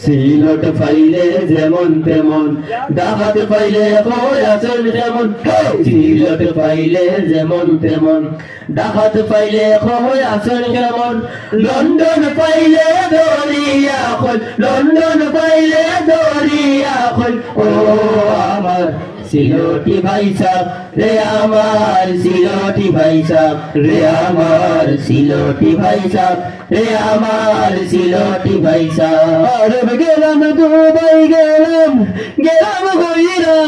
সিলট ফাইলে যেমন তেমন, ডাকাত ফাইলে কই আছেন কেমন। সিলট ফাইলে যেমন তেমন, ডাকাত ফাইলে কই আছেন কেমন। লন্ডন ফাইলে দরিয়া কই, লন্ডন ফাইলে দরিয়া কই। ও আমার সিলটি ভাই সাব রে, আমার সিলটি ভাই সাব রে, আমার সিলটি ভাই সাব রে, আমার সিলটি ভাই সাব। আরব গেলাম দুবাই গেলাম, গেলাম হইরাম,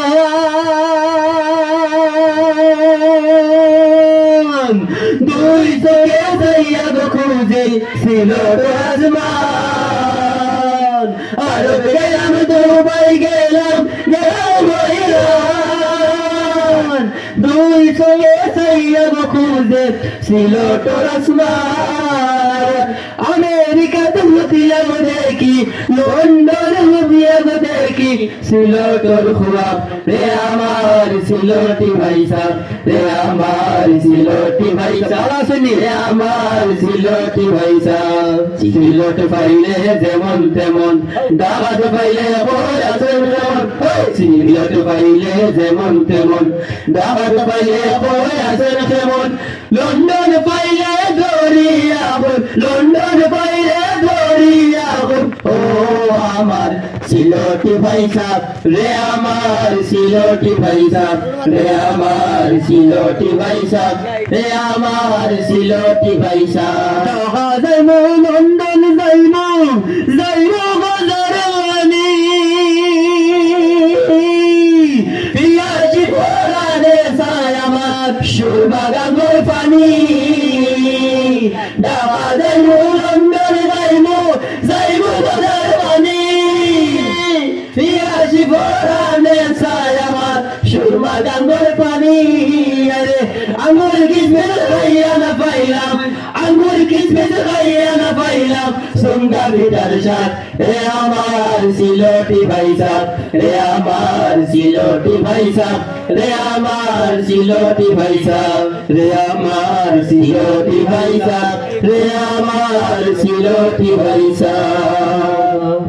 দুই চোখে যাইয়া খুঁজে সিলট আসমান। আরব গেলাম দুবাই গেলাম, গেলাম হইরাম, দুই চোখে যাইয়া খুঁজে সিলট আসমান। আমেরিকাতে হতিয়াম দেখি, লন্ডন হতিয়াম দেখি, সিলটর খুয়াব রে আমার সিলটি ভাই সাব রে, আমার সিলটি ভাই সাব শুনি রে, আমার সিলটি ভাই সাব। সিলট পাইলে যেমন তেমন, ডাকাত পাইলে কই আছেন কেমন। সিলট পাইলে যেমন তেমন, ডাকাত পাইলে কই আছেন কেমন। লন্ডন পাইলে দরিয়া কই, লন্ডন পাইলে দরিয়া কই। ও আমার সিলটি ভাই সাব রে, আমার সিলটি ভাই সাব রে, আমার সিলটি ভাই সাব রে, আমার সিলটি ভাই সাব। ঢাকা যাইমু, লন্ডন যাইমু, যাইমু বাজারানি, পিয়াজি পরানে সায় আমার সুরমা গাঙ্গর পানি। ঢাকা যাইমু, লন্ডন যাইমু, যাইমু বাজারানি, পিয়াজি পরানে সায় আমার সুরমা গাঙ্গর পানি। আরে আঙ্গুর কিসমের খাইয়া না পাইলাম, আঙ্গুর কিসমের খাইয়া না পাইলাম, সঙ্গা ভিটার সাথ রে, আমার সিলটি ভাই সাব রে, আমার সিলটি ভাই সাব রে, আমার সিলটি ভাই সাব রে, আমার সিলটি ভাই সাব রে, আমার সিলটি ভাই সাব।